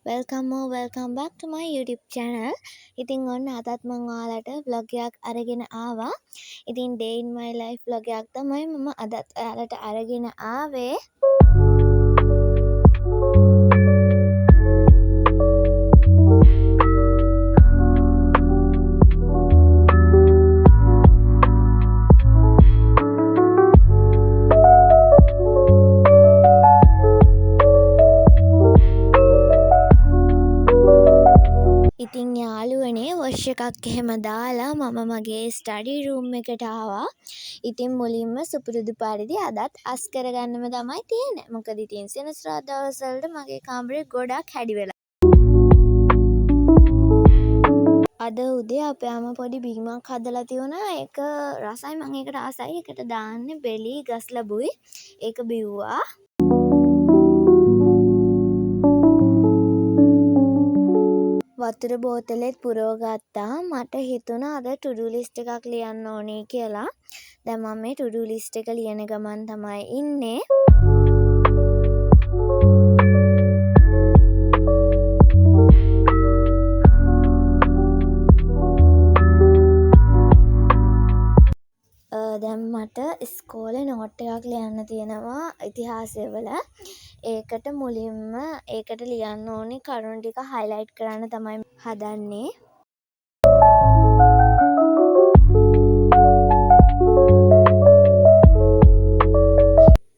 welcome back to my YouTube channel. ඉතින් ඔන්න අදත් මම ඔයාලට vlog එකක් අරගෙන ආවා. ඉතින් day in my life vlog එකක් තමයි මම අදත් ඔයාලට අරගෙන ආවේ. ඉතින් යාළුවනේ වොෂ් එකක් එහෙම දාලා මම මගේ ස්ටඩි රූම් එකට ආවා. ඉතින් මුලින්ම සුපුරුදු පරිදි අදත් අස් කරගන්නම තමයි තියෙන්නේ. මොකද ඉතින් සෙනසුරාදා දවස්වලට මගේ කාමරේ ගොඩක් හැඩි වෙලා. අද උදේ අපේ අම්මා පොඩි බීමක් හදලා තියුණා. ඒක රසයි, මම ඒකට ආසයි. ඒකට දාන්නේ බෙලි ගස් ලැබුයි. ඒක බිව්වා. වතුර බෝතලෙත් පුරව ගත්තා. මට හිතුණා අද ටු-ඩු ලිස්ට් එකක් ලියන්න ඕනේ කියලා. දැන් මම මේ ටු-ඩු ලිස්ට් එක ලියන ගමන් තමයි ඉන්නේ. දැන් මට ඉස්කෝලේ නෝට් එකක් ලියන්න තියෙනවා ඉතිහාසය වල. ඒකට මුලින්ම ඒකට ලියන්න ඕනේ කරුණු ටික highlight කරන්න තමයි හදන්නේ.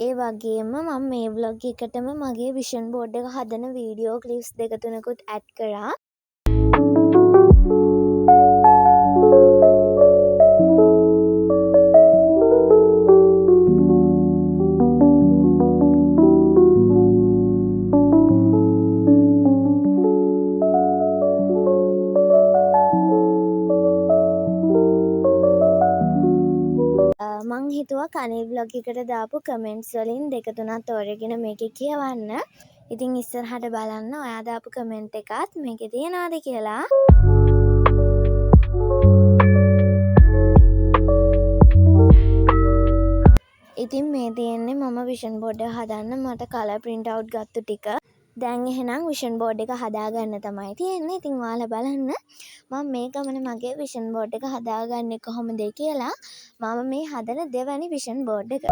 ඒ වගේම මම මේ vlog එකටම මගේ vision board එක හදන වීඩියෝ clips දෙක තුනකුත් add කරා. මං හිතුවා කනේ vlog එකට දාපු කමෙන්ට්ස් වලින් දෙක තුනක් තෝරගෙන මේකේ කියවන්න. ඉතින් ඉස්සරහට බලන්න ඔයා දාපු කමෙන්ට් එකත් මේකේ තියනවාද කියලා. ඉතින් මේ තියෙන්නේ මම vision board එක හදන්න මට color print out ගත්ත ටික. දැන් එහෙනම් vision board එක හදාගන්න තමයි තියෙන්නේ. ඉතින් ඔයාලා බලන්න මම මේ ගමන මගේ vision board එක හදාගන්නේ කොහොමද කියලා. මම මේ හදන දෙවැනි vision board එක.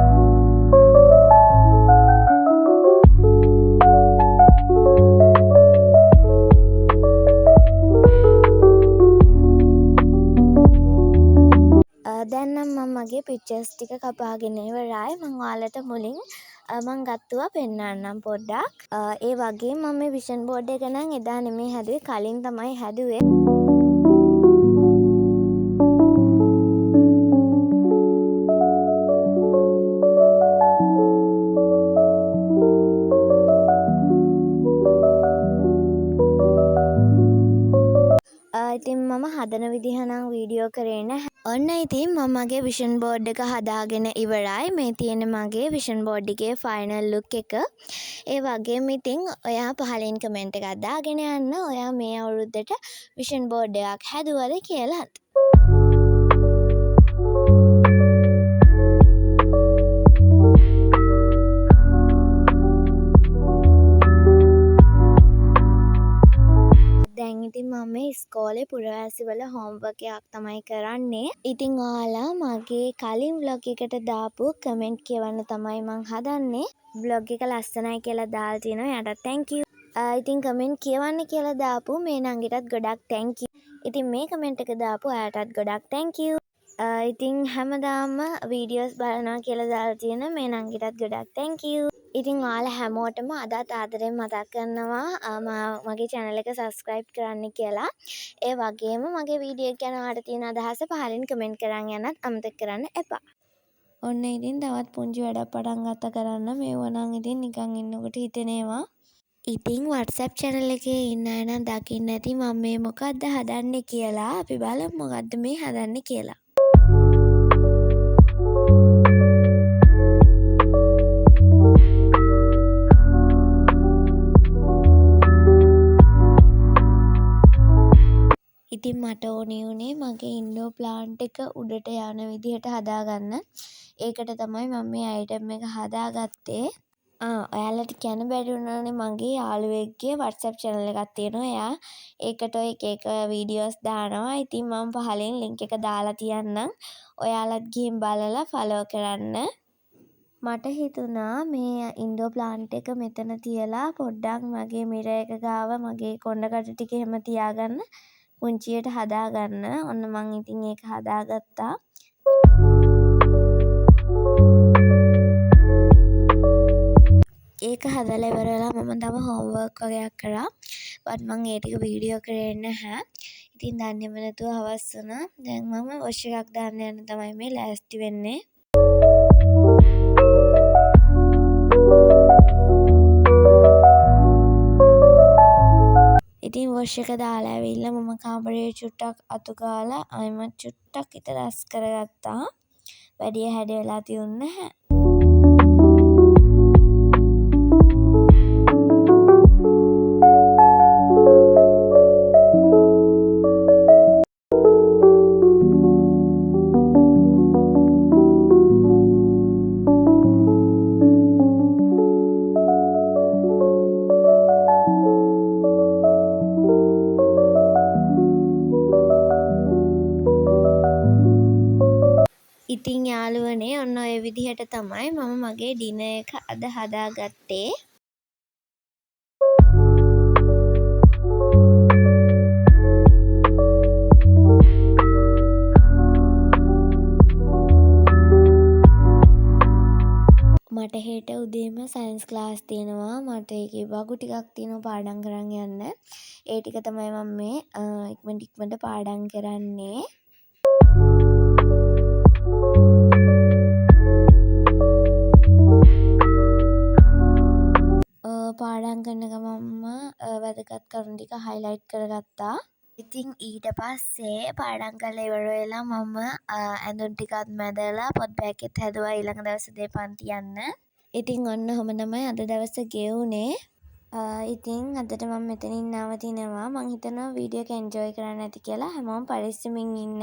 දැන් නම් මම මගේ pictures ටික කපාගෙන ඉවරයි. මම ඔයාලට මුලින් මං ගත්තුවා පෙන්නන්නම් පොඩ්ඩක්. ඒ වගේ මම මේ vision board එක නම් එදා නෙමෙයි හැදුවේ, කලින් තමයි හැදුවේ. ඉතින් මම හදන විදිහ නම් වීඩියෝ කරේ නැහැ. ඔන්න ඉතින් මම මගේ vision board එක හදාගෙන ඉවරයි. මේ තියෙන මගේ vision board එකේ final look එක. ඒ වගේම ඉතින් ඔයා පහලින් කමෙන්ට් එකක් දාගෙන යන්න. ඔයා මේ අවුරුද්දට vision board එකක් හැදුවද කියලා. දැන් ඉතින් මම මේ ඉස්කෝලේ පුරවැසි වල homework එකක් තමයි කරන්නේ. ඉතින් ඔයාලා මගේ කලින් vlog එකට දාපු කමෙන්ට් කියවන්න තමයි මං හදන්නේ. vlog එක ලස්සනයි කියලා දාලා තිනවා. එයාට thank you. ඉතින් කමෙන්ට් කියවන්න කියලා දාපු මේ නංගිටත් ගොඩක් thank you. ඉතින් මේ කමෙන්ට් එක දාපු අයටත් ගොඩක් thank you. ඉතින් හැමදාම වීඩියෝස් බලනවා කියලා දාලා තියෙන මේ නංගිටත් ගොඩක් thank you. ඉතින් ඔයාලා හැමෝටම අදත් ආදරෙන් මතක් කරනවා මගේ channel එක subscribe කරන්න කියලා. ඒ වගේම මගේ වීඩියෝ එක ගැන ඔයාලට තියෙන අදහස පහලින් comment කරන් යන්නත් අමතක කරන්න එපා. ඔන්න ඉතින් තවත් පුංචි වැඩක් පටන් ගත්ත කරන්න. මේව නම් ඉතින් නිකන් ඉන්නකොට හිතෙනවා. ඉතින් WhatsApp channel එකේ ඉන්න අය නම් දකින්න ඇති මම මේ මොකද්ද හදන්නේ කියලා. අපි බලමු මොකද්ද මේ හදන්නේ කියලා. ඉතින් මට ඕනේ උනේ මගේ ඉන්ඩෝ ප්ලාන්ට් එක උඩට යන විදිහට හදාගන්න. ඒකට තමයි මම මේ අයිටම් එක හදාගත්තේ. ඔයාලට කියන්න බැරි වුණානේ මගේ යාළුවෙක්ගේ WhatsApp channel එකක් තියෙනවා. එයා ඒකට ඔය එක එක වීඩියෝස් දානවා. ඉතින් මම පහලින් link එක දාලා තියන්නම්. ඔයාලත් ගිහින් බලලා follow කරන්න. මට හිතුණා මේ ඉන්ඩෝ ප්ලාන්ට් එක මෙතන තියලා පොඩ්ඩක් මගේ මිරර් එක ගාව මගේ කොණ්ඩකට ටික එහෙම තියාගන්න පුංචියට හදාගන්න. ඔන්න මං ඉතින් ඒක හදාගත්තා. ඒක හදලා ඉවර වෙලා මම තව හෝම්වර්ක් වගේක් කරා. බත් මං ඒ ටික වීඩියෝ කරේ නැහැ. ඉතින් දන්නේම නැතුව හවස් වුණා. දැන් මම වොෂ් එකක් දාන්න යන්න තමයි මේ ලෑස්ති වෙන්නේ. ඉතින් වොෂ් එක දාලා ඇවිල්ලා මම කාමරේ චුට්ටක් අතු ගාලා ආයෙමත් චුට්ටක් විතර රස් කරගත්තා. වැඩි හැඩ වෙලා තියුන්නේ නැහැ. ඉතින් යාළුවනේ ඔන්න ඔය විදිහට තමයි මම මගේ ඩිනර් එක අද හදාගත්තේ. මට හෙට උදේම සයන්ස් ක්ලාස් තියෙනවා. මට ඒකේ වගු ටිකක් තියෙනවා පාඩම් කරන් යන්න. ඒ ටික තමයි මම මේ ඉක්මනට පාඩම් කරන්නේ. පාඩම් කරන ගමන්ම වැදගත් කරුණු ටික highlight කරගත්තා. ඉතින් ඊට පස්සේ පාඩම් කරලා ඉවර වෙලා මම ඇඳුම් ටිකත් මැදලා පොත් බෑග්ගෙත් හැදුවා ඊළඟ දවස් උදේ පන්ති යන්න. ඉතින් ඔන්න ඔහොම තමයි අද දවස ගෙවුනේ. ඉතින් අදට මම මෙතනින් නවතිනවා. මං හිතනවා වීඩියෝ එක එන්ජොයි කරන්න ඇති කියලා. හැමෝම පරිස්සමින් ඉන්න.